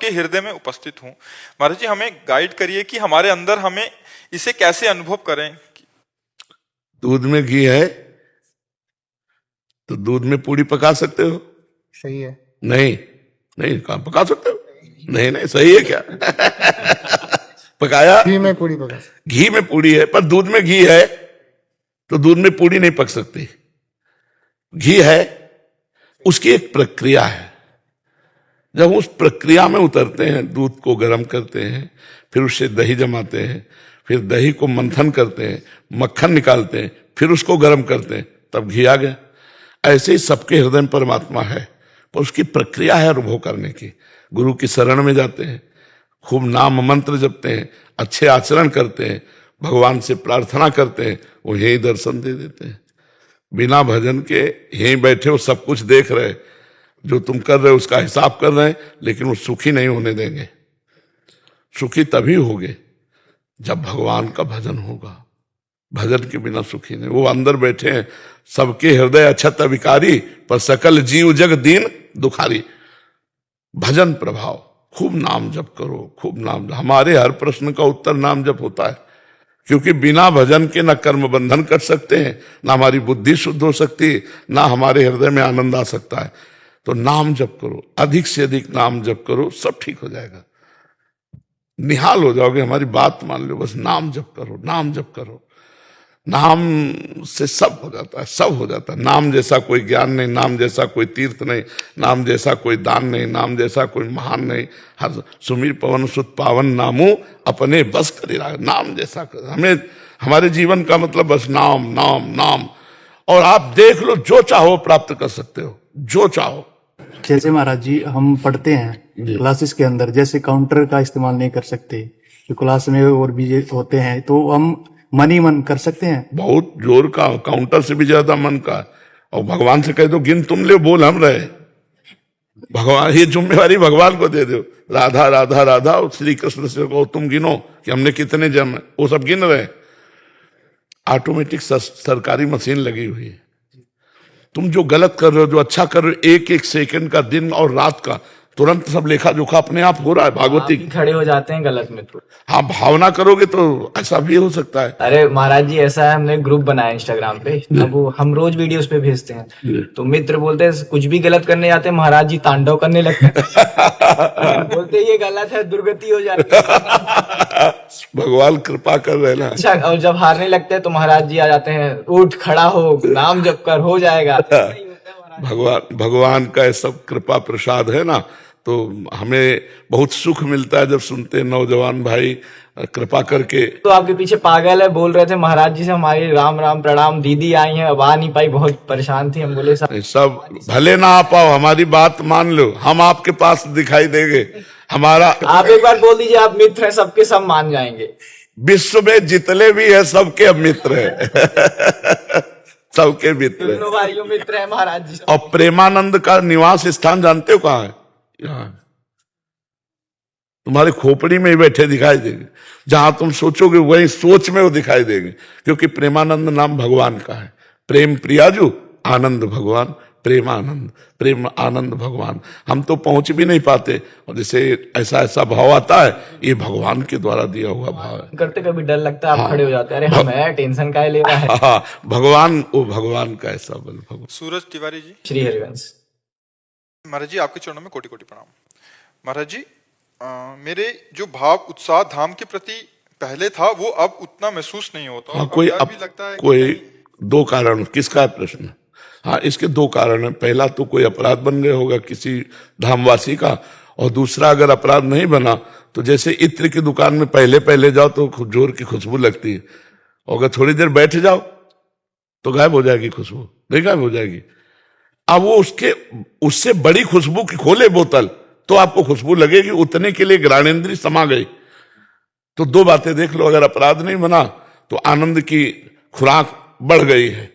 सबके हृदय में उपस्थित हूँ। महाराज जी हमें गाइड करिए कि हमारे अंदर हमें इसे कैसे अनुभव करें। दूध में घी है तो दूध में पूड़ी पका सकते हो? सही है। नहीं नहीं, कहाँ पका सकते हो? नहीं नहीं, सही है क्या? पकाया? घी में पूड़ी पका। घी में पूड़ी है, पर दूध में घी है तो दूध में पूड़ी नहीं पक सकती। घी है, उसकी एक प्रक्रिया है। जब उस प्रक्रिया में उतरते हैं, दूध को गर्म करते हैं, फिर उससे दही जमाते हैं, फिर दही को मंथन करते हैं, मक्खन निकालते हैं, फिर उसको गर्म करते हैं, तब घी आ गया। ऐसे ही सबके हृदय में परमात्मा है, पर उसकी प्रक्रिया है अनुभव करने की। गुरु की शरण में जाते हैं, खूब नाम मंत्र जपते हैं, अच्छे आचरण करते हैं, भगवान से प्रार्थना करते हैं, वो यही दर्शन दे देते हैं। बिना भजन के यहीं बैठे हो, सब कुछ देख रहे, जो तुम कर रहे हो उसका हिसाब कर रहे हैं, लेकिन वो सुखी नहीं होने देंगे। सुखी तभी होगे जब भगवान का भजन होगा। भजन के बिना सुखी नहीं। वो अंदर बैठे हैं, सबके हृदय अछत विकारी, पर सकल जीव जग दीन दुखारी। भजन प्रभाव, खूब नाम जप करो, खूब नाम। हमारे हर प्रश्न का उत्तर नाम जप होता है, क्योंकि बिना भजन के ना कर्म बंधन कर सकते हैं, ना हमारी बुद्धि शुद्ध हो सकती, ना हमारे हृदय में आनंद आ सकता है। तो नाम जप करो, अधिक से अधिक नाम जप करो, सब ठीक हो जाएगा। निहाल हो जाओगे, हमारी बात मान लो, बस नाम जप करो, नाम जप करो। नाम से सब हो जाता है, सब हो जाता है। नाम जैसा कोई ज्ञान नहीं, नाम जैसा कोई तीर्थ नहीं, नाम जैसा कोई दान नहीं, नाम जैसा कोई महान नहीं। हर सुमीर पवन सुत पावन नामो अपने बस करे। नाम जैसा कर, हमें हमारे जीवन का मतलब बस नाम नाम नाम। और आप देख लो, जो चाहो प्राप्त कर सकते हो, जो चाहो। जैसे महाराज जी हम पढ़ते हैं क्लासेस के अंदर, जैसे काउंटर का इस्तेमाल नहीं कर सकते, जो क्लास में और भी होते हैं, तो हम मन ही मन कर सकते हैं। बहुत जोर का, काउंटर से भी ज्यादा मन का। और भगवान से कह दो गिन तुम ले, बोल हम रहे। भगवान, ये जिम्मेवारी भगवान को दे दो। राधा राधा राधा, और श्री कृष्ण से कहो तुम गिनो कि हमने कितने जन्म, वो सब गिन रहे। ऑटोमेटिक सरकारी मशीन लगी हुई है। तुम जो गलत कर रहे हो, जो अच्छा कर रहे हो, एक एक सेकंड का, दिन और रात का, तुरंत सब लेखा जोखा अपने आप हो रहा है। भागवती खड़े हो जाते हैं गलत में तो। हाँ, भावना करोगे तो ऐसा भी हो सकता है। अरे महाराज जी, ऐसा है, हमने ग्रुप बनाया इंस्टाग्राम पे, अब वो हम रोज वीडियोस पे भेजते हैं, तो मित्र बोलते हैं कुछ भी गलत करने जाते हैं, महाराज जी तांडव करने लगते हैं। बोलते हैं ये गलत है, दुर्गति हो जाती है। भगवान कृपा कर रहे ना। अच्छा, और जब हारने लगते हैं तो महाराज जी आ जाते हैं, उठ खड़ा हो, नाम जप कर, हो जाएगा। भगवान का सब कृपा प्रसाद है ना, तो हमें बहुत सुख मिलता है जब सुनते हैं नौजवान भाई कृपा करके। तो आपके पीछे पागल है, बोल रहे थे महाराज जी से हमारी राम राम प्रणाम, दीदी आई हैं, अब आ नहीं पाई, बहुत परेशान थी। हम बोले सब भले ना आ पाओ, हमारी बात मान लो, हम आपके पास दिखाई देंगे। हमारा आप एक बार बोल दीजिए, आप मित्र हैं, सबके सब मान जाएंगे। विश्व में जितने भी है सबके अब मित्र है। सबके मित्र, भाइयों मित्र है महाराज जी। और प्रेमानंद का निवास स्थान जानते हो कहाँ है? यहाँ तुम्हारे खोपड़ी में ही बैठे दिखाई देंगे। जहां तुम सोचोगे वही सोच में वो दिखाई देंगे, क्योंकि प्रेमानंद नाम भगवान का है। प्रेम प्रियाजू, आनंद भगवान, प्रेमानंद, प्रेम आनंद भगवान। हम तो पहुंच भी नहीं पाते, और जैसे ऐसा ऐसा भाव आता है, ये भगवान के द्वारा दिया हुआ भाव है। करते कभी डर लगता है, आप खड़े हो जाते हैं, अरे हमें टेंशन काहे ले रहा है। भगवान, वो भगवान का ऐसा बल। भगवान। सूरज तिवारी जी, श्री हरिवंश। महाराज जी आपके चरणों में कोटि कोटि प्रणाम। महाराज जी, मेरे जो भाव उत्साह धाम के प्रति पहले था, वो अब उतना महसूस नहीं होता। हाँ, कोई अब भी लगता है कोई दो कारण। किसका है प्रश्न? हाँ, इसके दो कारण है। पहला तो कोई अपराध बन गया होगा किसी धामवासी का, और दूसरा अगर अपराध नहीं बना तो जैसे इत्र की दुकान में पहले पहले जाओ तो जोर की खुशबू लगती है, और अगर थोड़ी देर बैठ जाओ तो गायब हो जाएगी खुशबू, नहीं गायब हो जाएगी। अब वो उससे बड़ी खुशबू की खोले बोतल तो आपको खुशबू लगेगी, उतने के लिए घ्राणेंद्रिय समा गई। तो दो बातें देख लो, अगर अपराध नहीं बना तो आनंद की खुराक बढ़ गई है।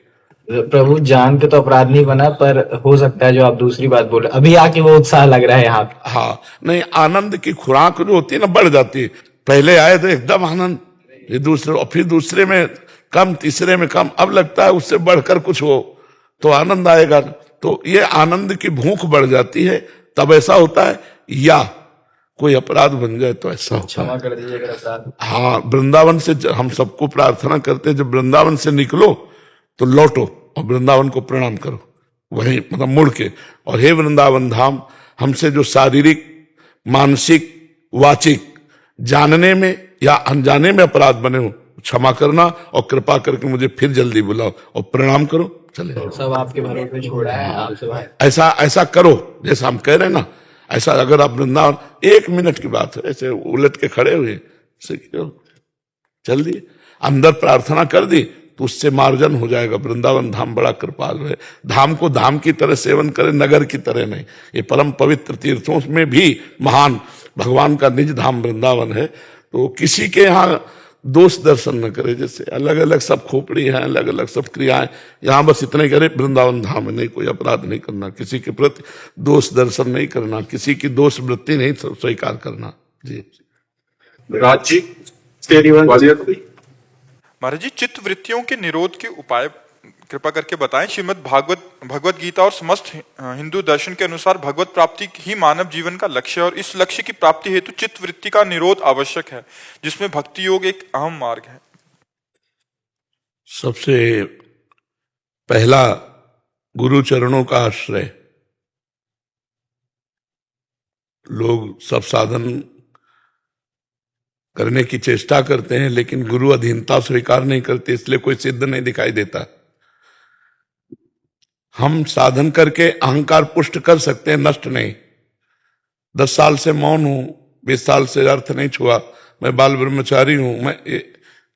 प्रभु जान के तो अपराध नहीं बना, पर हो सकता है जो आप दूसरी बात बोल रहे, अभी आके वो उत्साह लग रहा है यहाँ पे। हाँ, नहीं, आनंद की खुराक जो होती है ना, बढ़ जाती है। पहले आए तो एकदम आनंद, ये दूसरे, और फिर दूसरे में कम, तीसरे में कम, अब लगता है उससे बढ़कर कुछ हो तो आनंद आएगा। तो ये आनंद की भूख बढ़ जाती है, तब ऐसा होता है। या कोई अपराध बन जाए तो ऐसा होता है। क्षमा कर दीजिएगा अपराध। हाँ, वृंदावन से हम सबको प्रार्थना करते हैं, जब वृंदावन से निकलो तो लौटो और वृंदावन को प्रणाम करो, वहीं मतलब मुड़ के। और हे वृंदावन धाम, हमसे जो शारीरिक, मानसिक, वाचिक, जानने में या अनजाने में अपराध बने हो, क्षमा करना और कृपा करके मुझे फिर जल्दी बुलाओ और प्रणाम करो, चले जाओ। सब आपके भरोसे छोड़ा है आपसे भाई। ऐसा करो जैसा हम कह रहे हैं ना, ऐसा अगर आप वृंदावन 1 मिनट की बात है, ऐसे उलट के खड़े हुए ऐसे चल दिए, अंदर प्रार्थना कर दी तो उससे मार्जन हो जाएगा। वृंदावन धाम बड़ा कृपालु है। धाम को धाम की तरह सेवन करें, नगर की तरह नहीं। ये परम पवित्र तीर्थों में भी महान भगवान का निज धाम वृंदावन है। तो किसी के यहाँ दोष दर्शन न करे, जैसे अलग अलग सब खोपड़ी हैं, अलग अलग सब क्रियाएं, यहाँ बस इतने करे वृंदावन धाम में नहीं, कोई अपराध नहीं करना, किसी के प्रति दोष दर्शन नहीं करना, किसी की दोष वृत्ति नहीं स्वीकार करना। जी राज्य महाराज जी, चित्त वृत्तियों के निरोध के उपाय कृपा करके बताएं। श्रीमद् भगवत गीता और समस्त हिंदू दर्शन के अनुसार भगवत प्राप्ति ही मानव जीवन का लक्ष्य है और इस लक्ष्य की प्राप्ति हेतु चित्त वृत्ति का निरोध आवश्यक है, जिसमें भक्ति योग एक अहम मार्ग है। सबसे पहला गुरु चरणों का आश्रय। लोग सब साधन करने की चेष्टा करते हैं लेकिन गुरु अधीनता स्वीकार नहीं करते, इसलिए कोई सिद्ध नहीं दिखाई देता। हम साधन करके अहंकार पुष्ट कर सकते हैं, नष्ट नहीं। 10 साल से मौन हूं, 20 साल से अर्थ नहीं छुआ, मैं बाल ब्रह्मचारी हूं, मैं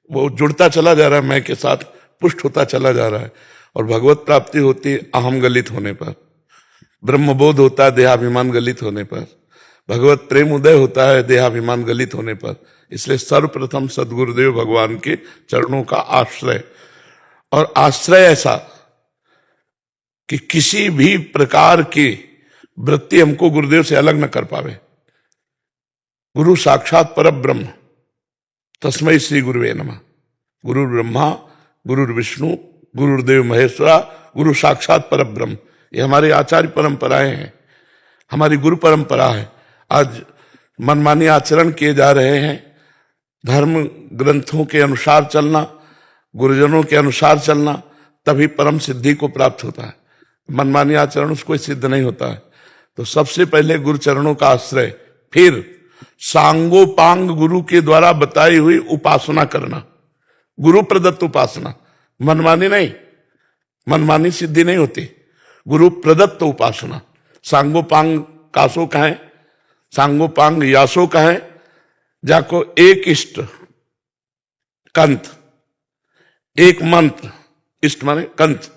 वो जुड़ता चला जा रहा है, मैं के साथ पुष्ट होता चला जा रहा है। और भगवत प्राप्ति होती है अहम गलित होने पर, ब्रह्मबोध होता है देहाभिमान गलित होने पर, भगवत प्रेम उदय होता है देहाभिमान गलित होने पर। इसलिए सर्वप्रथम सदगुरुदेव भगवान के चरणों का आश्रय, और आश्रय ऐसा कि किसी भी प्रकार की वृत्ति हमको गुरुदेव से अलग न कर पावे। गुरु साक्षात परब्रह्म, तस्मै श्री गुरुवे नमः। गुरु ब्रह्मा, गुरु विष्णु, गुरुदेव महेश्वरा, गुरु साक्षात परब्रह्म, ये हमारे आचार्य परंपराएं हैं, हमारी गुरु परंपरा है। आज मनमानी आचरण किए जा रहे हैं, धर्म ग्रंथों के अनुसार चलना, गुरुजनों के अनुसार चलना, तभी परम सिद्धि को प्राप्त होता है। मनमानी आचरण उसको सिद्ध नहीं होता है। तो सबसे पहले गुरु चरणों का आश्रय, फिर सांगोपांग गुरु के द्वारा बताई हुई उपासना करना, गुरु प्रदत्त उपासना, मनमानी नहीं, मनमानी सिद्धि नहीं होती, गुरु प्रदत्त उपासना। सांगोपांग कासो कहें, सांगोपांग यासो कहें, जाको एक इष्ट कंथ, एक मंत्र, इष्ट माने कंथ,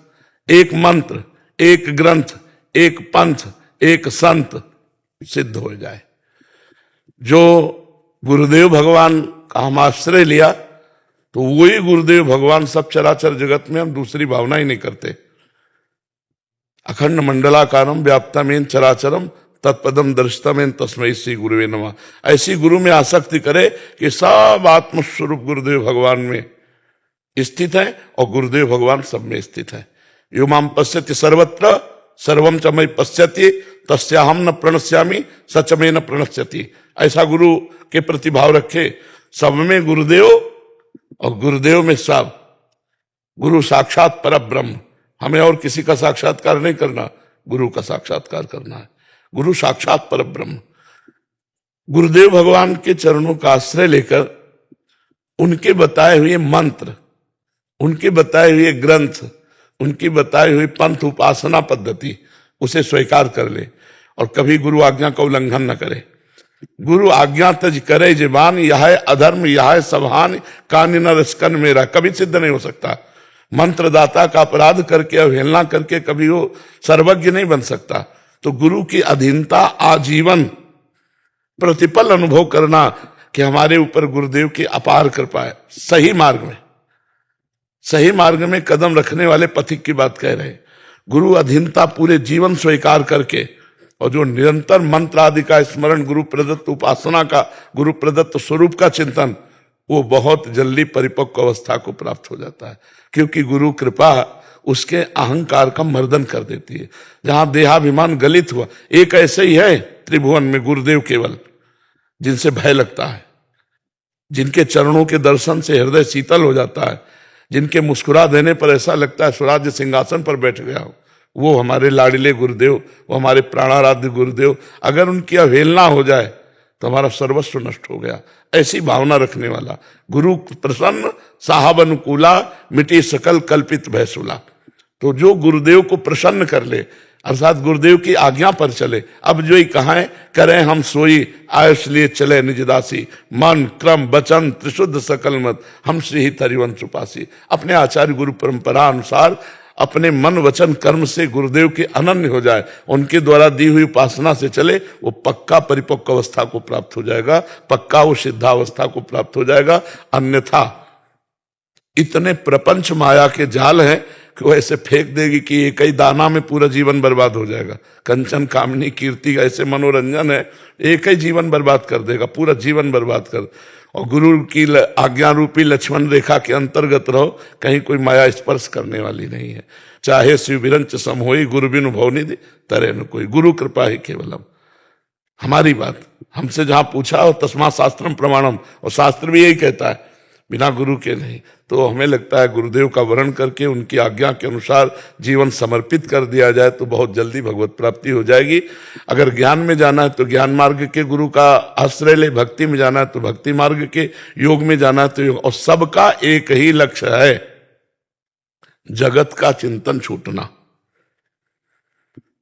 एक मंत्र, एक ग्रंथ, एक पंथ, एक संत सिद्ध हो जाए। जो गुरुदेव भगवान का हम आश्रय लिया तो वही गुरुदेव भगवान सब चराचर जगत में, हम दूसरी भावना ही नहीं करते। अखंड मंडलाकारम व्याप्तमेन चराचरम तत्पदम दर्शितमेन तस्मै श्री गुरुवे नमः। ऐसी गुरु में आसक्ति करे कि सब आत्मस्वरूप गुरुदेव भगवान में स्थित है और गुरुदेव भगवान सब में स्थित है। यो माम पश्यति सर्वत्र सर्वम च मयि पश्यति तस्याहम न प्रणश्यामि सच में न प्रणश्यति। ऐसा गुरु के प्रति भाव रखे, सब में गुरुदेव और गुरुदेव में सब। गुरु साक्षात परब्रह्म, हमें और किसी का साक्षात्कार नहीं करना, गुरु का साक्षात्कार करना है। गुरु साक्षात परब्रह्म, गुरुदेव भगवान के चरणों का आश्रय लेकर उनके बताए हुए मंत्र, उनके बताए हुए ग्रंथ, उनकी बताई हुई पंथ उपासना पद्धति उसे स्वीकार कर ले और कभी गुरु आज्ञा का उल्लंघन न करे। गुरु आज्ञा तज करे जीवान, यह अधर्म यह सबहान कान न रसकन मेरा, कभी सिद्ध नहीं हो सकता। मंत्रदाता का अपराध करके अवहेलना करके कभी वो सर्वज्ञ नहीं बन सकता। तो गुरु की अधीनता आजीवन प्रतिपल अनुभव करना कि हमारे ऊपर गुरुदेव की अपार कृपा है। सही मार्ग में कदम रखने वाले पथिक की बात कह रहे हैं। गुरु अधीनता पूरे जीवन स्वीकार करके और जो निरंतर मंत्र आदि का स्मरण, गुरु प्रदत्त उपासना का, गुरु प्रदत्त स्वरूप का चिंतन, वो बहुत जल्दी परिपक्व अवस्था को प्राप्त हो जाता है। क्योंकि गुरु कृपा उसके अहंकार का मर्दन कर देती है। जहां देहाभिमान गलित हुआ, एक ऐसे ही है त्रिभुवन में गुरुदेव केवल, जिनसे भय लगता है, जिनके चरणों के दर्शन से हृदय शीतल हो जाता है, जिनके मुस्कुरा देने पर ऐसा लगता है स्वराज्य सिंहासन पर बैठ गया हो, वो हमारे लाडले गुरुदेव, वो हमारे प्राणाराध्य गुरुदेव। अगर उनकी अवहेलना हो जाए तो हमारा सर्वस्व नष्ट हो गया। ऐसी भावना रखने वाला गुरु प्रसन्न साहब अनुकूला, मिटी सकल कल्पित भयसुला। तो जो गुरुदेव को प्रसन्न कर ले, अर्थात गुरुदेव की आज्ञा पर चले, अब जो ही कहा करें हम सोई, आयुष लिए चले निज दासी, मन क्रम वचन त्रिशुद्ध सकल मत, हम श्री ही तरिवंश उपासी। अपने आचार्य गुरु परंपरा अनुसार अपने मन वचन कर्म से गुरुदेव के अनन्य हो जाए, उनके द्वारा दी हुई उपासना से चले, वो पक्का परिपक्व अवस्था को प्राप्त हो जाएगा, पक्का वो सिद्धावस्था को प्राप्त हो जाएगा। अन्यथा इतने प्रपंच माया के जाल हैं कि वो ऐसे फेंक देगी कि एक ही दाना में पूरा जीवन बर्बाद हो जाएगा। कंचन कामनी कीर्ति ऐसे मनोरंजन है, एक ही जीवन बर्बाद कर देगा, पूरा जीवन बर्बाद कर। और गुरु की आज्ञा रूपी लक्ष्मण रेखा के अंतर्गत रहो, कहीं कोई माया स्पर्श करने वाली नहीं है। चाहे शिव विरंच सम होई, गुरु बिनु भवनिधि तरे न कोई, गुरु कृपा ही केवलम। हमारी बात हमसे जहां पूछा हो तस्मा शास्त्रम प्रमाणम, और शास्त्र भी यही कहता है बिना गुरु के नहीं। तो हमें लगता है गुरुदेव का वर्ण करके उनकी आज्ञा के अनुसार जीवन समर्पित कर दिया जाए तो बहुत जल्दी भगवत प्राप्ति हो जाएगी। अगर ज्ञान में जाना है तो ज्ञान मार्ग के गुरु का आश्रय ले, भक्ति में जाना है तो भक्ति मार्ग के, योग में जाना है तो योग। और सबका एक ही लक्ष्य है, जगत का चिंतन छूटना।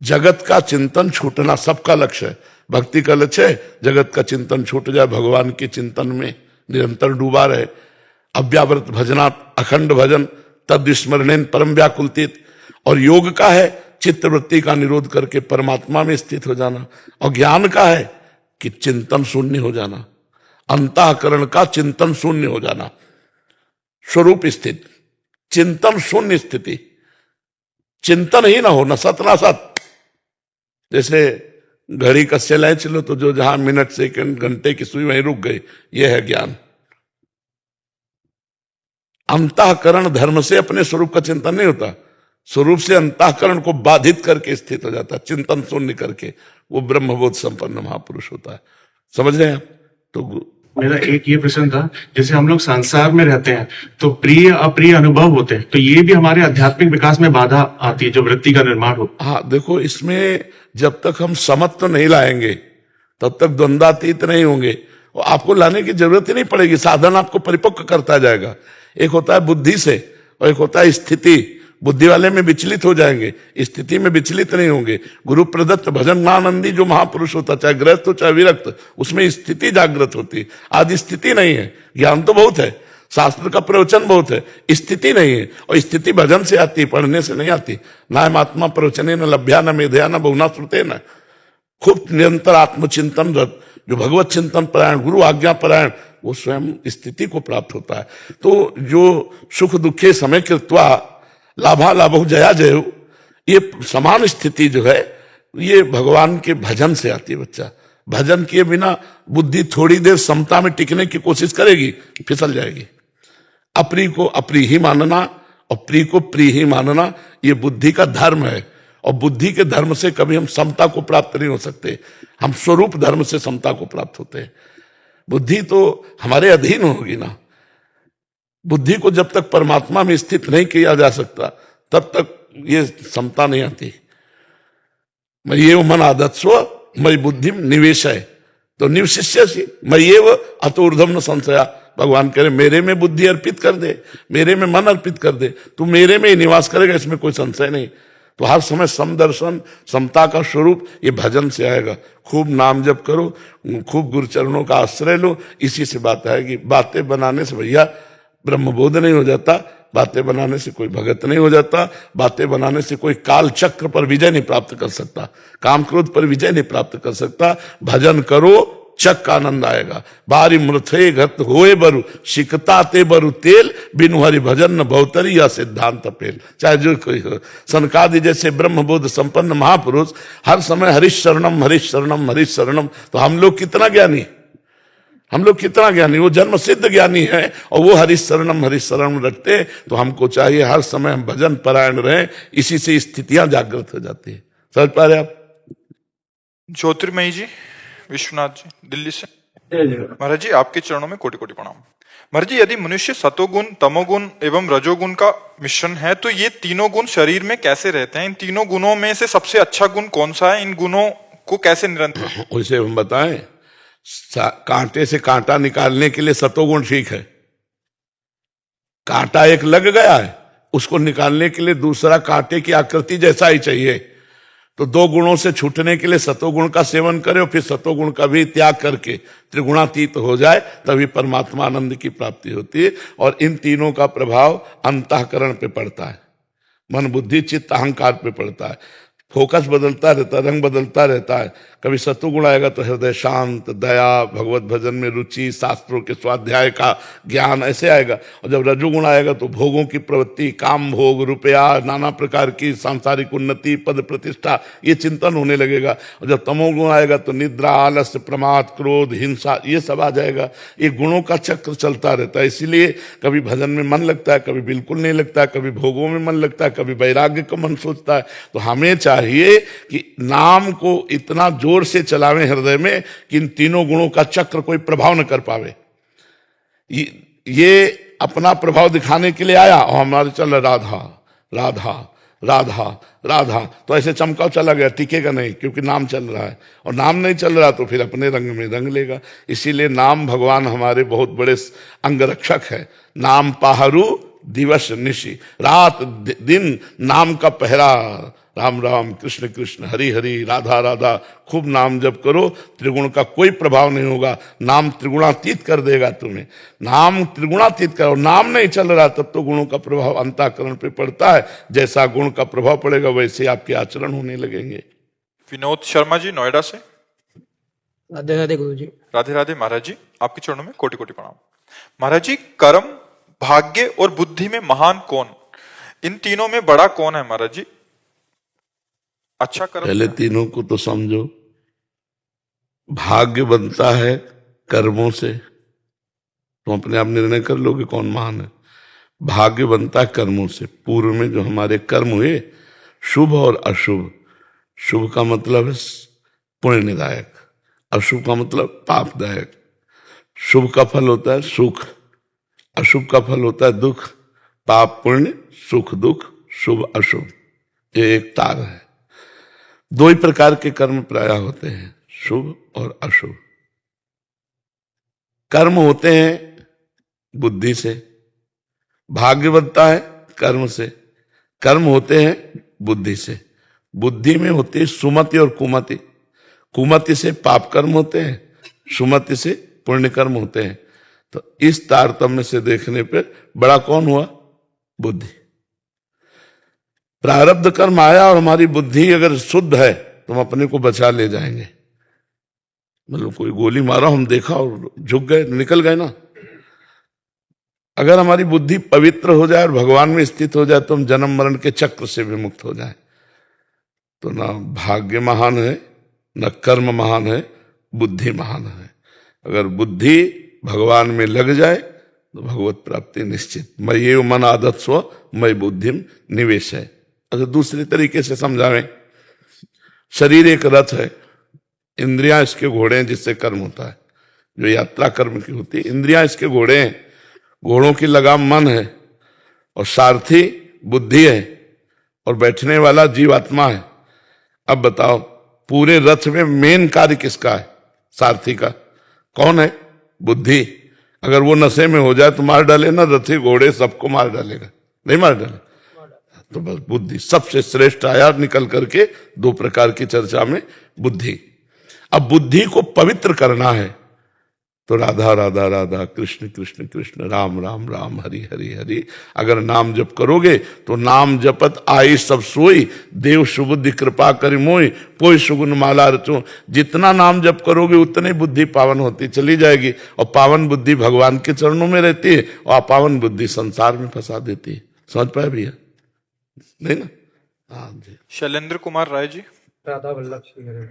जगत का चिंतन छूटना सबका लक्ष्य है। भक्ति का लक्ष्य है जगत का चिंतन छूट जाए, भगवान के चिंतन में निरंतर डूबा रहे। अव्यावृत भजनात् अखंड भजन तद स्मरणेन परम व्याकुलतीत। और योग का है चित्तवृत्ति का निरोध करके परमात्मा में स्थित हो जाना। और ज्ञान का है कि चिंतन शून्य हो जाना, अंतःकरण का चिंतन शून्य हो जाना, स्वरूप स्थित, चिंतन शून्य स्थिति। चिंतन ही ना हो, न सत ना सत। जैसे घड़ी का सेलाई चलो तो जो जहां मिनट सेकंड घंटे की सुई वहीं रुक गई, यह है ज्ञान। अंतःकरण धर्म से अपने स्वरूप का चिंतन नहीं होता, स्वरूप से अंतःकरण को बाधित करके स्थित हो जाता, चिंतन शून्य करके वो ब्रह्मबोध संपन्न महापुरुष होता है। समझ रहे हैं आप? तो मेरा एक ये प्रश्न था, जैसे हम लोग संसार में रहते हैं तो प्रिय अप्रिय अनुभव होते हैं, तो ये भी हमारे आध्यात्मिक विकास में बाधा आती है जो वृत्ति का निर्माण हो। हाँ देखो, इसमें जब तक हम समत्व नहीं लाएंगे तब तक द्वंद्वातीत नहीं होंगे। और आपको लाने की जरूरत ही नहीं पड़ेगी, साधन आपको परिपक्व करता जाएगा। एक होता है बुद्धि से और एक होता है स्थिति। बुद्धि वाले में विचलित हो जाएंगे, स्थिति में विचलित नहीं होंगे। गुरु प्रदत्त भजन आनंदी जो महापुरुष होता, चाहे गृहस्थ हो चाहे विरक्त, उसमें स्थिति जागृत होती। आज स्थिति नहीं है, ज्ञान तो बहुत है, शास्त्र का प्रवचन बहुत है, स्थिति नहीं है। और स्थिति भजन से आती, पढ़ने से नहीं आती। ना आत्मा प्रवचने न लभ्या न मेधया न बहुना श्रुते न। खूब निरंतर आत्मचिंतन रत, जो भगवत चिंतन परायण, गुरु आज्ञा परायण, वो स्वयं स्थिति को प्राप्त होता है। तो जो सुख दुखे समय कृत्वा लाभा लाभो जया जयो, ये समान स्थिति जो है ये भगवान के भजन से आती है। बच्चा भजन किए बिना बुद्धि थोड़ी देर समता में टिकने की कोशिश करेगी, फिसल जाएगी। अप्रिय को अप्रिय ही मानना और प्रिय को प्रिय ही मानना, ये बुद्धि का धर्म है। और बुद्धि के धर्म से कभी हम समता को प्राप्त नहीं हो सकते, हम स्वरूप धर्म से समता को प्राप्त होते हैं। बुद्धि तो हमारे अधीन होगी ना। बुद्धि को जब तक परमात्मा में स्थित नहीं किया जा सकता तब तक ये समता नहीं आती। मैं ये मन आदत स्व मई बुद्धि निवेश है, तो निवशिष्य मैं ये वो अतोर्धम न संशया। भगवान कह रहे मेरे में बुद्धि अर्पित कर दे, मेरे में मन अर्पित कर दे, तू मेरे में ही निवास करेगा, इसमें कोई संशय नहीं। तो हर समय समदर्शन, समता का स्वरूप ये भजन से आएगा। खूब नाम जप करो, खूब गुरु चरणों का आश्रय लो, इसी से बात आएगी। बातें बनाने से भैया ब्रह्मबोध नहीं हो जाता, बातें बनाने से कोई भगत नहीं हो जाता, बातें बनाने से कोई काल चक्र पर विजय नहीं प्राप्त कर सकता, काम क्रोध पर विजय नहीं प्राप्त कर सकता। भजन करो, चक आनंद आएगा। बारी मृथे घत होए बरु, सिकता ते बरु तेल, बिनु हरि भजन न भवतरी या सिद्धांत पेल। चाहे जो कोई हो, सनकादि जैसे ब्रह्मबोध संपन्न महापुरुष हर समय हरीश शरणम हरीश शरणम हरीश शरणम। तो हम लोग कितना ज्ञानी, हम लोग कितना ज्ञानी, वो जन्म सिद्ध ज्ञानी है और वो हरीश शरणम रखते। तो हमको चाहिए हर समय हम भजन परायण रहें, इसी से स्थितियां जागृत हो जाती है। समझ पा रहे आप? ज्योतिर्मयी जी, विश्वनाथ जी दिल्ली से। महाराज जी आपके चरणों में कोटि कोटि प्रणाम। महाराज जी यदि मनुष्य सतोगुण, तमोगुण एवं रजोगुण का मिश्रण है तो ये तीनों गुण शरीर में कैसे रहते हैं? इन तीनों गुणों में से सबसे अच्छा गुण कौन सा है? इन गुणों को कैसे निरंतर? उसे हम बताएं, कांटे से कांटा निकालने के लिए सतोगुण ठीक है। कांटा एक लग गया है, उसको निकालने के लिए दूसरा कांटे की आकृति जैसा ही चाहिए। तो दो गुणों से छूटने के लिए सतोगुण का सेवन करे और फिर सतोगुण का भी त्याग करके त्रिगुणातीत हो जाए, तभी परमात्मा आनंद की प्राप्ति होती है। और इन तीनों का प्रभाव अंतःकरण पे पड़ता है, मन बुद्धि चित्त अहंकार पे पड़ता है। फोकस बदलता रहता है, रंग बदलता रहता है। कभी सत्वगुण आएगा तो हृदय शांत, दया, भगवत भजन में रुचि, शास्त्रों के स्वाध्याय का ज्ञान ऐसे आएगा। और जब रजोगुण आएगा तो भोगों की प्रवृत्ति, काम भोग, रुपया, नाना प्रकार की सांसारिक उन्नति, पद प्रतिष्ठा, ये चिंतन होने लगेगा। और जब तमोगुण आएगा तो निद्रा, आलस्य, प्रमाद, क्रोध, हिंसा, ये सब आ जाएगा। ये गुणों का चक्र चलता रहता है। इसीलिए कभी भजन में मन लगता है, कभी बिल्कुल नहीं लगता है, कभी भोगों में मन लगता है, कभी वैराग्य का मन सोचता है। तो हमें चाहिए कि नाम को इतना जोर से चलावें हृदय में कि इन तीनों गुणों का चक्र कोई प्रभाव न कर पावे। ये अपना प्रभाव दिखाने के लिए आया और हमारे चल राधा राधा राधा राधा, तो ऐसे चमकाव चला गया, टिकेगा नहीं, क्योंकि नाम चल रहा है। और नाम नहीं चल रहा तो फिर अपने रंग में रंग लेगा। इसीलिए नाम भगवान हमारे बहुत बड़े अंगरक्षक है। नाम पाहरू दिवस निशि, रात दिन नाम का पहरा। राम राम, कृष्ण कृष्ण, हरि हरि, राधा राधा, खूब नाम जप करो, त्रिगुण का कोई प्रभाव नहीं होगा। नाम त्रिगुणातीत कर देगा तुम्हें। नाम त्रिगुणातीत करो, नाम नहीं चल रहा तब तो गुणों का प्रभाव अंतःकरण पे पड़ता है। जैसा गुण का प्रभाव पड़ेगा वैसे आपके आचरण होने लगेंगे। विनोद शर्मा जी नोएडा से। राधे राधे गुरु जी। राधे राधे महाराज जी, आपके चरणों में कोटि कोटि प्रणाम। महाराज जी कर्म, भाग्य और बुद्धि में महान कौन? इन तीनों में बड़ा कौन है महाराज जी? अच्छा कर्म, पहले तीनों को तो समझो। भाग्य बनता है कर्मों से, तुम अपने आप निर्णय कर लो कि कौन महान है। भाग्य बनता है कर्मों से। पूर्व में जो हमारे कर्म हुए, शुभ और अशुभ। शुभ का मतलब है पुण्यदायक, अशुभ का मतलब पापदायक। शुभ का फल होता है सुख, अशुभ का फल होता है दुख। पाप पुण्य, सुख दुख, शुभ अशुभ, ये एक तार है। दो ही प्रकार के कर्म प्रायः होते हैं, शुभ और अशुभ। कर्म होते हैं बुद्धि से, भाग्य बनता है कर्म से। कर्म होते हैं बुद्धि से। बुद्धि में होती है सुमति और कुमति। कुमति से पाप कर्म होते हैं, सुमति से पुण्य कर्म होते हैं। तो इस तारतम्य से देखने पर बड़ा कौन हुआ? बुद्धि। प्रारब्ध कर्म आया और हमारी बुद्धि अगर शुद्ध है तो हम अपने को बचा ले जाएंगे। मतलब कोई गोली मारा, हम देखा और झुक गए, निकल गए ना। अगर हमारी बुद्धि पवित्र हो जाए और भगवान में स्थित हो जाए तो हम जन्म मरण के चक्र से भी मुक्त हो जाए। तो ना भाग्य महान है, न कर्म महान है, बुद्धि महान है। अगर बुद्धि भगवान में लग जाए तो भगवत प्राप्ति निश्चित। मैं ये मन आदत स्व मैं बुद्धिम निवेश है। अच्छा, दूसरे तरीके से समझावें, शरीर एक रथ है, इंद्रियां इसके घोड़े हैं जिससे कर्म होता है, जो यात्रा कर्म की होती है। इंद्रियां इसके घोड़े हैं, घोड़ों की लगाम मन है, और सारथी बुद्धि है, और बैठने वाला जीवात्मा है। अब बताओ, पूरे रथ में मेन कार्य किसका है? सारथी का। कौन है? बुद्धि। अगर वो नशे में हो जाए तो मार डाले ना, रथी घोड़े सबको मार डालेगा, नहीं मार डाले? तो बस बुद्धि सबसे श्रेष्ठ आया निकल करके। दो प्रकार की चर्चा में बुद्धि। अब बुद्धि को पवित्र करना है तो राधा राधा राधा, कृष्ण कृष्ण कृष्ण, राम राम राम, हरि हरि हरि। अगर नाम जप करोगे तो नाम जपत आई सब सोई, देव सुबुद्धि कृपा करि मोई, पोई सुगुन माला रचो। जितना नाम जप करोगे उतनी बुद्धि पावन होती चली जाएगी। और पावन बुद्धि भगवान के चरणों में रहती है, और अपावन बुद्धि संसार में फंसा देती है। समझ पाए भैया? नहीं ना? हाँ जी। शैलेंद्र कुमार राय जी। राधा वल्लभ श्री हरे।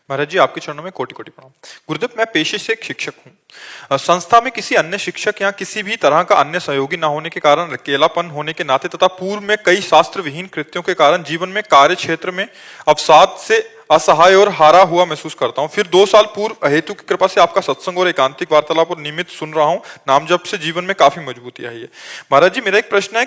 महाराज जी आपके चरणों में कोटि कोटि प्रणाम। गुरुदेव, मैं पेशे से एक शिक्षक हूँ। संस्था में किसी अन्य शिक्षक या किसी भी तरह का अन्य सहयोगी न होने के कारण, अकेलापन होने के नाते तथा पूर्व में कई शास्त्र विहीन कृत्यों के कारण जीवन में कार्य क्षेत्र में अवसाद से असहाय और हारा हुआ महसूस करता हूँ। फिर 2 साल पूर्व हेतु की कृपा से आपका सत्संग और एकांतिक वार्तालाप और नियमित सुन रहा हूँ। नाम जप से जीवन में काफी मजबूती आई है। महाराज जी, मेरा एक प्रश्न है,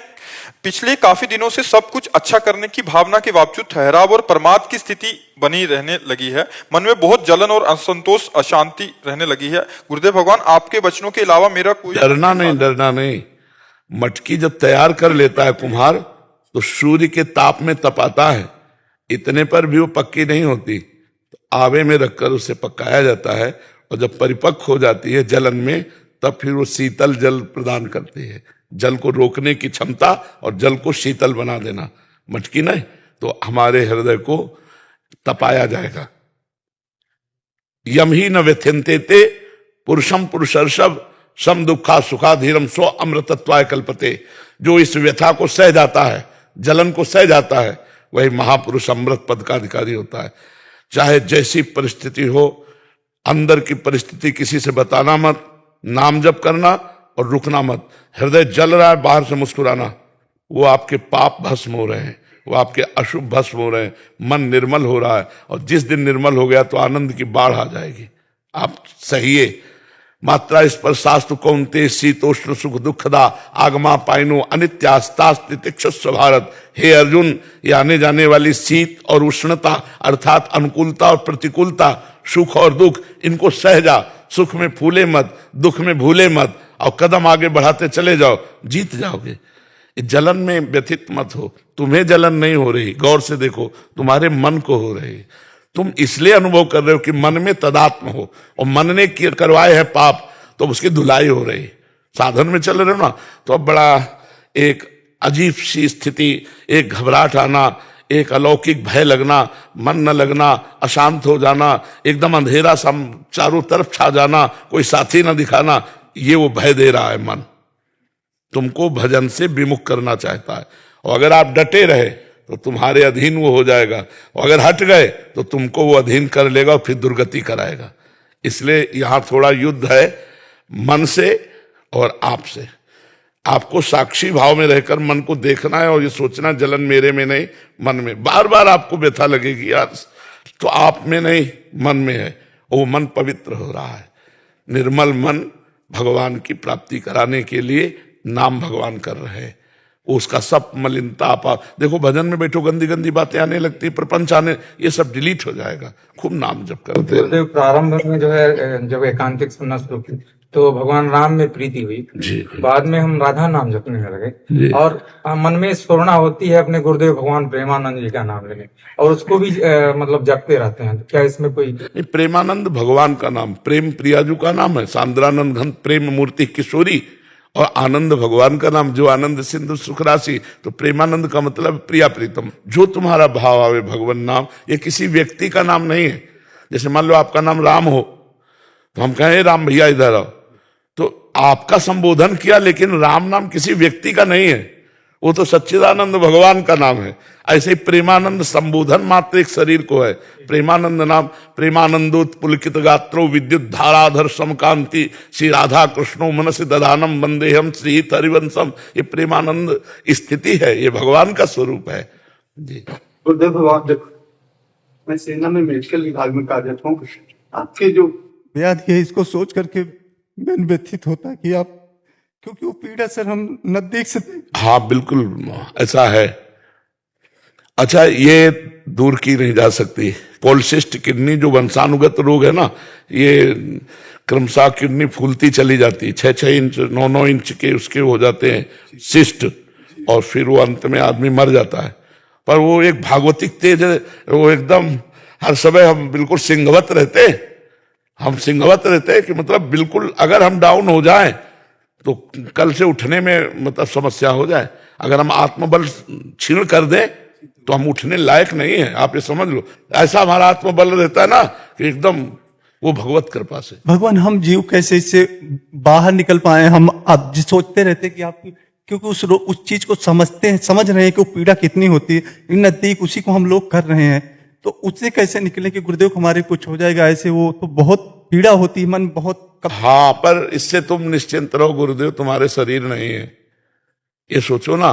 पिछले काफी दिनों से सब कुछ अच्छा करने की भावना के बावजूद ठहराव और प्रमाद की स्थिति बनी रहने लगी है। मन में बहुत जलन और असंतोष, अशांति रहने लगी है। गुरुदेव भगवान, आपके वचनों के अलावा मेरा कोई डरना नहीं। मटकी जब तैयार कर लेता है कुम्हार तो सूर्य के ताप में तपाता है, इतने पर भी वो पक्की नहीं होती, तो आवे में रखकर उसे पकाया जाता है, और जब परिपक्व हो जाती है जलन में, तब फिर वो शीतल जल प्रदान करती है। जल को रोकने की क्षमता और जल को शीतल बना देना, मटकी नहीं तो हमारे हृदय को तपाया जाएगा। यम ही न व्यथ्यन्ते ते पुरुषम पुरुषर्षभ सम दुखा सुखा धीरम स्व अमृतत्वाय कल्पते। जो इस व्यथा को सह जाता है, जलन को सह जाता है, वही महापुरुष अमृत पद का अधिकारी होता है। चाहे जैसी परिस्थिति हो, अंदर की परिस्थिति किसी से बताना मत, नाम जप करना और रुकना मत। हृदय जल रहा है, बाहर से मुस्कुराना, वो आपके पाप भस्म हो रहे हैं, वो आपके अशुभ भस्म हो रहे हैं, मन निर्मल हो रहा है। और जिस दिन निर्मल हो गया तो आनंद की बाढ़ आ जाएगी। आप सहिए। मात्रा स्पर्शास्तु कौन्ते शीतोष्ण सुख दुखदा आगमा पाइनो अनित्यास्तास्ति तिक्षस्व भारत। हे अर्जुन, ये आने जाने वाली शीत और उष्णता अर्थात अनुकूलता और प्रतिकूलता, सुख और दुख, इनको सह जा। सुख में फूले मत, दुख में भूले मत, और कदम आगे बढ़ाते चले जाओ, जीत जाओगे। जलन में व्यथित मत हो। तुम्हें जलन नहीं हो रही, गौर से देखो, तुम्हारे मन को हो रही। तुम इसलिए अनुभव कर रहे हो कि मन में तदात्म हो, और मन ने करवाए हैं पाप, तो उसकी धुलाई हो रही। साधन में चल रहे हो ना, तो अब बड़ा एक अजीब सी स्थिति, एक घबराहट आना, एक अलौकिक भय लगना, मन न लगना, अशांत हो जाना, एकदम अंधेरा सा चारों तरफ छा जाना, कोई साथी न दिखाना, ये वो भय दे रहा है मन। तुमको भजन से विमुख करना चाहता है, और अगर आप डटे रहे तो तुम्हारे अधीन वो हो जाएगा, और अगर हट गए तो तुमको वो अधीन कर लेगा और फिर दुर्गति कराएगा। इसलिए यहां थोड़ा युद्ध है मन से और आपसे। आपको साक्षी भाव में रहकर मन को देखना है और ये सोचना जलन मेरे में नहीं, मन में। बार बार आपको व्यथा लगेगी यार, तो आप में नहीं, मन में है, और वो मन पवित्र हो रहा है। निर्मल मन भगवान की प्राप्ति कराने के लिए नाम भगवान कर रहे हैं। उसका सब मलिनता आप देखो, भजन में बैठो, गंदी गंदी बातें आने लगती, प्रपंच आने, ये सब डिलीट हो जाएगा। खूब नाम जप करते हैं। गुरुदेव, प्रारंभ में जो है जब एकांतिक सुनना शुरू की तो भगवान राम में प्रीति हुई जी। बाद में हम राधा नाम जपने लगे, जी। और मन में स्फुरणा होती है अपने गुरुदेव भगवान प्रेमानंद जी का नाम लेने, और उसको भी मतलब जपते रहते हैं। तो क्या इसमें कोई प्रेमानंद भगवान का नाम, प्रेम प्रियाजू का नाम है, सांद्रानंद घन प्रेम मूर्ति किशोरी, और आनंद भगवान का नाम, जो आनंद सिंधु सुख राशि। तो प्रेमानंद का मतलब प्रिया प्रीतम, जो तुम्हारा भाव आवे भगवान नाम। ये किसी व्यक्ति का नाम नहीं है। जैसे मान लो आपका नाम राम हो, तो हम कहें राम भैया इधर आओ, तो आपका संबोधन किया, लेकिन राम नाम किसी व्यक्ति का नहीं है, वो तो सच्चिदानंद भगवान का नाम है। ऐसे ही प्रेमानंद संबोधन मात्र एक शरीर को है। प्रेमानंद नाम, प्रेमानंदोत्पुलकित गात्रो विद्युत धाराधर समकांति श्री राधा कृष्णो मनसि दधानम वंदेहम श्री हरिवंशम। ये प्रेमानंद स्थिति है, ये भगवान का स्वरूप है जी। गुरुदेव भगवान, देखो मैं सेना में मेडिकल विभाग में कार्यरत हूँ। आपके जो व्याध है, इसको सोच करके मन व्यथित होता है कि आप, क्योंकि वो पीड़ा सर हम न देख सकते। हाँ बिल्कुल ऐसा है। अच्छा, ये दूर की नहीं जा सकती। पॉलिसिस्ट किडनी जो वंशानुगत रोग है ना, ये क्रमशः किडनी फूलती चली जाती है, 6-6 इंच 9-9 इंच के उसके हो जाते हैं सिस्ट, और फिर वो अंत में आदमी मर जाता है। पर वो एक भागवतिक तेज है, वो एकदम हर समय हम बिल्कुल सिंहवत रहते हैं। हम सिंहवत रहते हैं कि मतलब बिल्कुल अगर हम डाउन हो जाएं तो कल से उठने में मतलब समस्या हो जाए। अगर हम आत्मबल छीण कर दें तो हम उठने लायक नहीं है, आप ये समझ लो। ऐसा हमारा आत्मबल रहता है ना कि एकदम वो भगवत कृपा से। भगवान, हम जीव कैसे इससे बाहर निकल पाए? हम अब सोचते रहते हैं कि आप, क्योंकि उस चीज को समझते हैं, समझ रहे हैं कि वो पीड़ा कितनी होती है, नजदीक उसी को हम लोग कर रहे हैं, तो उससे कैसे निकले कि गुरुदेव हमारे कुछ हो जाएगा ऐसे? वो तो बहुत पीड़ा होती है, मन बहुत हाँ, पर इससे तुम निश्चिंत रहो, गुरुदेव तुम्हारे शरीर नहीं है। ये सोचो ना,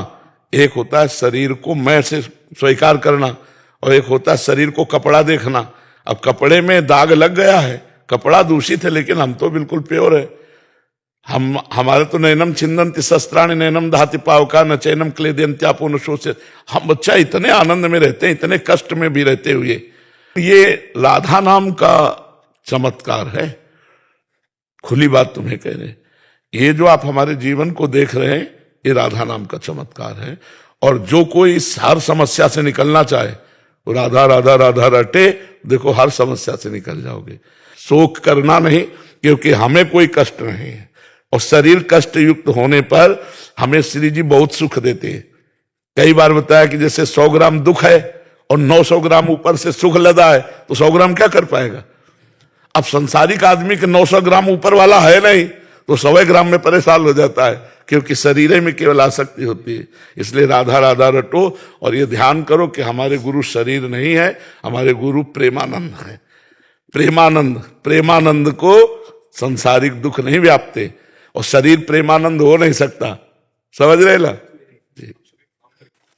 एक होता है शरीर को मैं से स्वीकार करना, और एक होता है शरीर को कपड़ा देखना। अब कपड़े में दाग लग गया है, कपड़ा दूषित है, लेकिन हम तो बिल्कुल प्योर है। हमारे तो नैनम छिंदंति शस्त्राणि नैनम दहाति पावका न चैनम क्लेदयन्त्यापो न शोषित। हम बच्चा इतने आनंद में रहते हैं, इतने कष्ट में भी रहते हुए। ये राधा नाम का चमत्कार है, खुली बात तुम्हें कह रहे। ये जो आप हमारे जीवन को देख रहे हैं, ये राधा नाम का चमत्कार है। और जो कोई इस हर समस्या से निकलना चाहे, वो राधा राधा राधा रटे, देखो हर समस्या से निकल जाओगे। शोक करना नहीं, क्योंकि हमें कोई कष्ट नहीं है। और शरीर कष्ट युक्त होने पर हमें श्री जी बहुत सुख देते हैं। कई बार बताया कि जैसे 100 ग्राम दुख है और 900 ग्राम ऊपर से सुख लदा है, तो 100 ग्राम क्या कर पाएगा। अब संसारिक आदमी के 900 ग्राम ऊपर वाला है नहीं, तो 100 ग्राम में परेशान हो जाता है, क्योंकि शरीर में केवल आसक्ति होती है। इसलिए राधा राधा रटो और ये ध्यान करो कि हमारे गुरु शरीर नहीं है, हमारे गुरु प्रेमानंद है। प्रेमानंद, प्रेमानंद को संसारिक दुख नहीं व्यापते, और शरीर प्रेमानंद हो नहीं सकता। समझ रहे ला।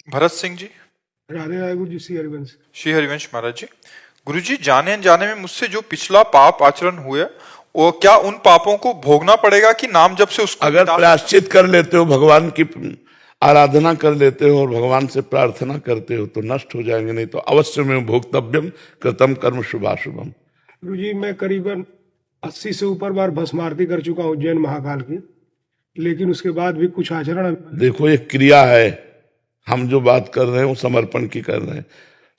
भरत सिंह जी। राधे राधे गुरु जी। श्री हरिवंश। श्री हरिवंश महाराज जी। गुरु जी, जाने अनजाने में मुझसे जो पिछला पाप आचरण हुए, वो क्या उन पापों को भोगना पड़ेगा कि नाम जब से उसको अगर प्रायश्चित कर लेते हो, भगवान की आराधना कर लेते हो और भगवान से प्रार्थना करते हो, तो नष्ट हो जाएंगे। नहीं तो अवश्य में भोक्तव्यम कृतम कर्म शुभाशुभम। गुरु जी, मैं करीबन 80 से ऊपर बार भस्म आरती कर चुका हूँ उज्जैन महाकाल की, लेकिन उसके बाद भी कुछ आचरण। देखो, एक क्रिया है। हम जो बात कर रहे हैं वो समर्पण की कर रहे हैं।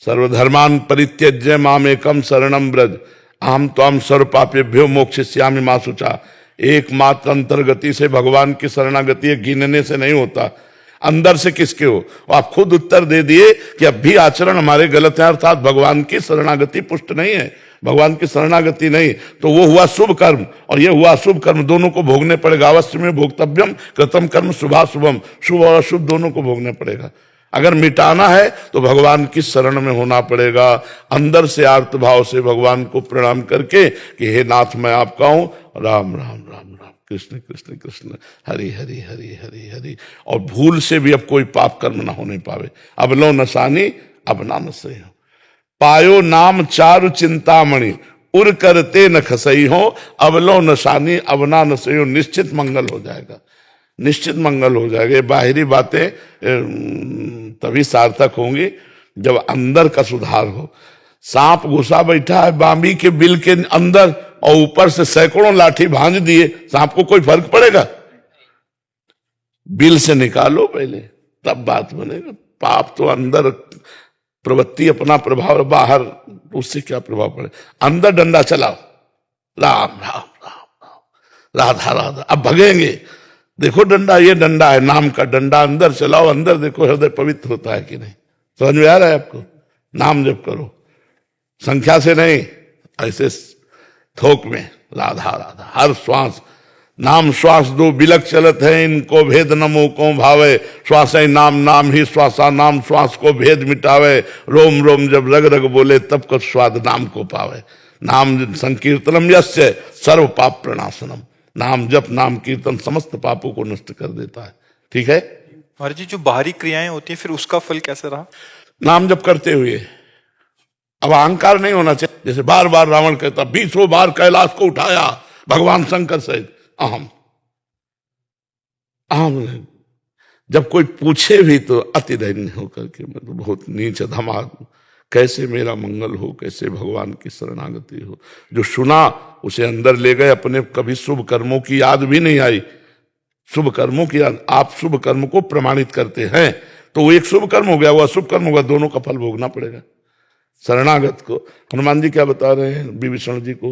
सर्वधर्मान परित्यज्य माम एकम शरणम ब्रज अहम त्वाम सर्व पापेभ्यो मोक्षयिष्यामि मा शुचा। एकमात्र अंतर्गति से भगवान की शरणागति गिनने से नहीं होता, अंदर से किसके हो। आप खुद उत्तर दे दिए कि अब भी आचरण हमारे गलत है, अर्थात भगवान की शरणागति पुष्ट नहीं है, भगवान की शरणागति नहीं, तो वो हुआ शुभ कर्म और ये हुआ अशुभ कर्म, दोनों को भोगने पड़ेगा। अवश्य में भोक्तव्यम कृतम कर्म शुभाशुभम, शुभ और अशुभ दोनों को भोगने पड़ेगा। अगर मिटाना है तो भगवान की शरण में होना पड़ेगा, अंदर से आर्त भाव से भगवान को प्रणाम करके कि हे नाथ मैं आपका हूं, राम राम राम राम, कृष्ण कृष्ण कृष्ण, हरि हरि हरि हरि हरि। और भूल से भी अब कोई पाप कर्म ना होने पावे। अब लो नसानी अब ना नसई हो, पायो नाम चारु चिंतामणि, उर करते न खसई हो, अब लो नसानी अब ना नसई हो। निश्चित मंगल हो जाएगा, निश्चित मंगल हो जाएगा। ये बाहरी बातें तभी सार्थक होंगी जब अंदर का सुधार हो। सांप घुसा बैठा है बांबी के बिल के अंदर और ऊपर से सैकड़ों लाठी भांज दिए, सांप को कोई फर्क पड़ेगा? बिल से निकालो पहले, तब बात बनेगा। पाप तो अंदर प्रवृत्ति अपना प्रभाव, बाहर उससे क्या प्रभाव पड़े। अंदर डंडा चलाओ, राम राम राम राम, राधा राधा। अब भगेंगे, देखो डंडा, ये डंडा है नाम का डंडा, अंदर चलाओ, अंदर देखो हृदय पवित्र होता है कि नहीं। समझ में आ रहा है आपको? नाम जप करो, संख्या से नहीं, ऐसे थोक में राधा राधा। हर श्वास नाम श्वास दो बिलक चलत है, इनको भेद नमो को भावे, श्वास नाम नाम ही श्वासा नाम, श्वास को भेद मिटावे, रोम रोम जब रग रग बोले तब को स्वाद नाम को पावे। नाम संकीर्तनम यस्य सर्व पाप प्रणाशनम, नाम जप नाम कीर्तन समस्त पापों को नष्ट कर देता है। ठीक है महाराज जी, जो बाहरी क्रियाएं होती हैं फिर उसका फल कैसे रहा? नाम जप करते हुए अब अहंकार नहीं होना चाहिए। जैसे बार बार रावण कहता 20 बार कैलाश को उठाया भगवान शंकर सहित, अहम अहम नहीं। जब कोई पूछे भी तो अति दैन्य होकर के, मैं तो बहुत नीच धमाक, कैसे मेरा मंगल हो, कैसे भगवान की शरणागति हो। जो सुना उसे अंदर ले गए अपने, कभी शुभ कर्मों की याद भी नहीं आई। शुभ कर्मों की याद, आप शुभ कर्म को प्रमाणित करते हैं तो वो एक शुभ कर्म हो गया, वो अशुभ कर्म होगा, दोनों का फल भोगना पड़ेगा। शरणागत को हनुमान जी क्या बता रहे हैं विभीषण जी को,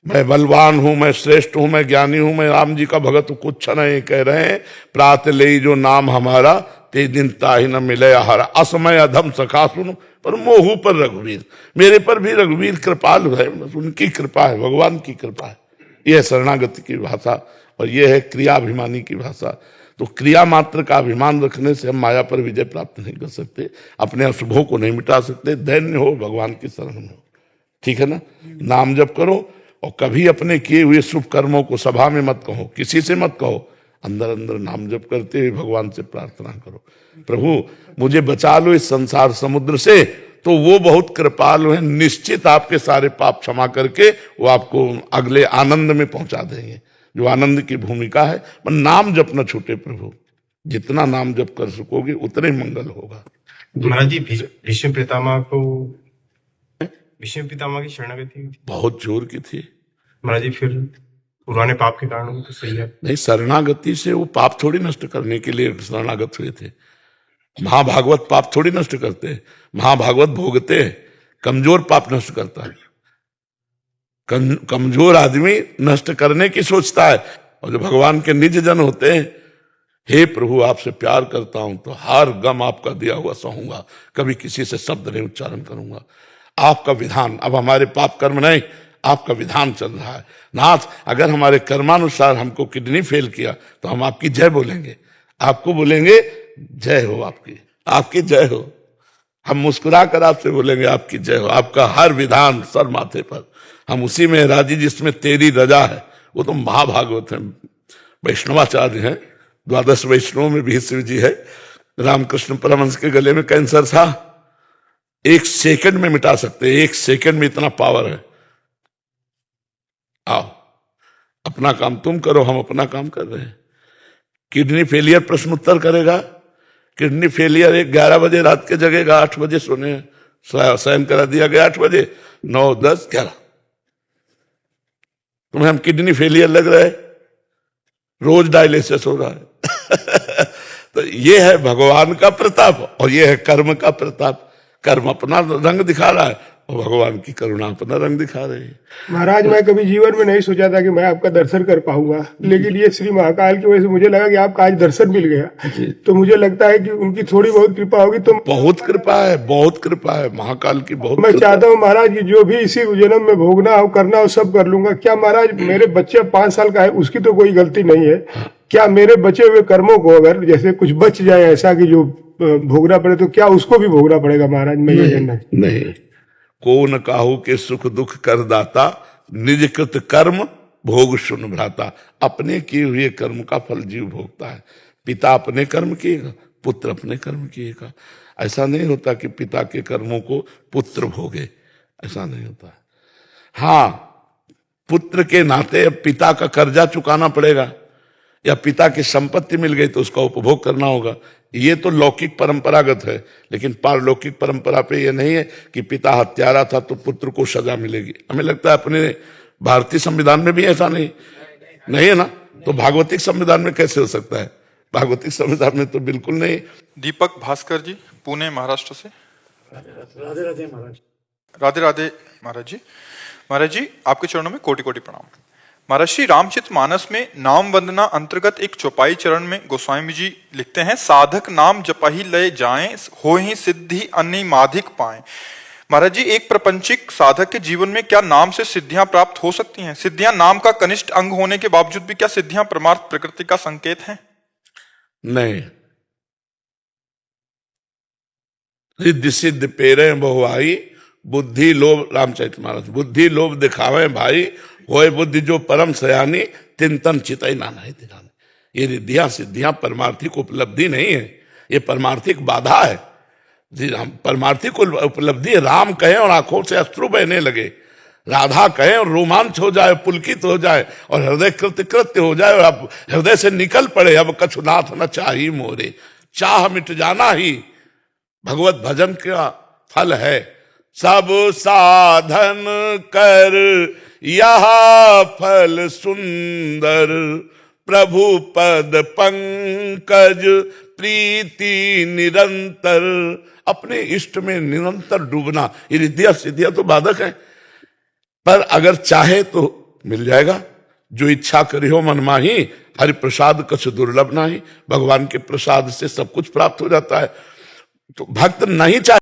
मैं बलवान हूं, मैं श्रेष्ठ हूं, मैं ज्ञानी हूं, मैं राम जी का भगत हूं, कुछ नहीं कह रहे हैं। प्रात ले जो नाम हमारा, ते दिन ताहि न मिले आहारा, असमय अधम सखा सुन पर मोहू पर रघुवीर। मेरे पर भी रघुवीर कृपाल है, उनकी कृपा है, भगवान की कृपा है। यह शरणागति की भाषा और यह है क्रियाभिमानी की भाषा। तो क्रिया मात्र का अभिमान रखने से हम माया पर विजय प्राप्त नहीं कर सकते, अपने अशुभों को नहीं मिटा सकते। दैन्य हो, भगवान की शरण में हो, ठीक है ना। नाम जप करो और कभी अपने किए हुए शुभ कर्मों को सभा में मत कहो, किसी से मत कहो, अंदर अंदर नाम जप करते हुए भगवान से प्रार्थना करो, प्रभु मुझे बचा लो इस संसार समुद्र से, तो वो बहुत कृपालु हैं, निश्चित आपके सारे पाप क्षमा करके वो आपको अगले आनंद में पहुंचा देंगे, जो आनंद की भूमिका है। पर नाम जप न छूटे प्रभु, जितना नाम जप कर सकोगे उतने मंगल होगा। महाराज जी, भीष्म पितामह की शरणागति हुई थी, बहुत जोर की थी महाराज जी, फिर पुराने पाप के कारण वो तो सही है। नहीं, शरणागति से वो पाप थोड़ी नष्ट करने के लिए शरणागत हुए थे। महाभागवत पाप थोड़ी नष्ट करते, महाभागवत भोगते, कमजोर पाप नष्ट करता है। कमजोर आदमी नष्ट करने की सोचता है, और जो भगवान के निज जन होते हैं, हे प्रभु आपसे प्यार करता हूं तो हर गम आपका दिया हुआ सहूंगा, कभी किसी से शब्द नहीं उच्चारण करूंगा, आपका विधान, अब हमारे पाप कर्म नहीं, आपका विधान चल रहा है। नाथ, अगर हमारे कर्मानुसार हमको किडनी फेल किया तो हम आपकी जय बोलेंगे, आपको बोलेंगे जय हो, आपकी जय हो। हम मुस्कुरा कर आपसे बोलेंगे आपकी जय हो, आपका हर विधान सर माथे पर, हम उसी में राजी जिसमें तेरी रजा है। वो तो महाभागवत है, वैष्णवाचार्य हैं, 12 वैष्णव में भी शिव जी है। रामकृष्ण परमहंस के गले में कैंसर था, 1 सेकंड में मिटा सकते हैं, 1 सेकंड में इतना पावर है। आओ अपना काम तुम करो, हम अपना काम कर रहे हैं। किडनी फेलियर प्रश्न उत्तर करेगा, किडनी फेलियर 11 बजे रात के जगेगा, 8 बजे सोने शयन करा दिया गया, 8 बजे, 9, 10, 11, तुम्हें हम किडनी फेलियर लग रहा है, रोज डायलिसिस हो रहा है। तो ये है भगवान का प्रताप और ये है कर्म का प्रताप। कर्म अपना रंग दिखा रहा है और भगवान की करुणा अपना रंग दिखा रही है। महाराज, मैं कभी जीवन में नहीं सोचा था कि मैं आपका दर्शन कर पाऊंगा, लेकिन ये श्री महाकाल की वजह से मुझे लगा कि आपका आज दर्शन मिल गया, तो मुझे लगता है कि उनकी थोड़ी बहुत कृपा होगी। तो बहुत कृपा है, बहुत कृपा है महाकाल की, बहुत मैं चाहता हूँ महाराज कि जो भी इसी जन्म में भोगना हो करना हो सब कर लूंगा। क्या महाराज, मेरे बच्चे 5 साल का है, उसकी तो कोई गलती नहीं है, क्या मेरे बचे हुए कर्मों को अगर जैसे कुछ बच जाए ऐसा कि जो भोगना पड़े, तो क्या उसको भी भोगना पड़ेगा महाराज? मैं ये जानना है। नहीं, को न काहू के सुख दुख कर दाता, निज कृत कर्म भोग सुन भ्राता। अपने किए हुए कर्म का फल जीव भोगता है। पिता अपने कर्म किएगा, पुत्र अपने कर्म किएगा। ऐसा नहीं होता कि पिता के कर्मों को पुत्र भोगे, ऐसा नहीं होता। हाँ, पुत्र के नाते अब पिता का कर्जा चुकाना पड़ेगा, या पिता की संपत्ति मिल गई तो उसका उपभोग करना होगा। ये तो लौकिक परंपरागत है, लेकिन पारलौकिक परंपरा पे ये नहीं है कि पिता हत्यारा था तो पुत्र को सजा मिलेगी। हमें लगता है अपने भारतीय संविधान में भी ऐसा नहीं है ना, तो भागवतिक संविधान में कैसे हो सकता है? भागवतिक संविधान में तो बिल्कुल नहीं। दीपक भास्कर जी, पुणे महाराष्ट्र से। राधे राधे महाराज। राधे राधे महाराज जी। महाराज जी, आपके चरणों में कोटि कोटि प्रणाम। महाराज, श्री रामचरितमानस में नाम वंदना अंतर्गत एक चौपाई चरण में गोस्वामी जी लिखते हैं, साधक नाम जपहि लय जाएं, होहि सिद्धि अन्य माधिक पाएं। महाराज जी, एक प्रपंचिक साधक के जीवन में क्या नाम से सिद्धियां प्राप्त हो सकती हैं? सिद्धियां नाम का कनिष्ठ अंग होने के बावजूद भी क्या सिद्धियां परमार्थ प्रकृति का संकेत हैं? नहीं, रिद्धि सिद्ध पेरे बहुआई, बुद्धि लोभ, रामचरितमानस, बुद्धि लोभ दिखावे भाई, होए बुद्धि जो परम सयानी, तिन चितई नाना ही दिखाने। ये रिद्धियां सिद्धियां परमार्थिक उपलब्धि नहीं है, ये परमार्थिक बाधा है। जी, हम परमार्थिक उपलब्धि, राम कहें और आंखों से अश्रु बहने लगे, राधा कहें और रोमांच हो जाए, पुलकित हो जाए और हृदय कृत्य हो जाए और अब हृदय से निकल पड़े, अब कछुनाथ न चाही मोरे, चाह मिट जाना ही भगवत भजन का फल है। सब साधन कर यह फल सुंदर, प्रभु पद पंकज प्रीति निरंतर। अपने इष्ट में निरंतर डूबना, ये रिद्धियां सिद्धियां तो बाधक हैं, पर अगर चाहे तो मिल जाएगा। जो इच्छा करी हो मन माही, हरि प्रसाद कछु दुर्लभ नाही। भगवान के प्रसाद से सब कुछ प्राप्त हो जाता है। तो भक्त नहीं चाहे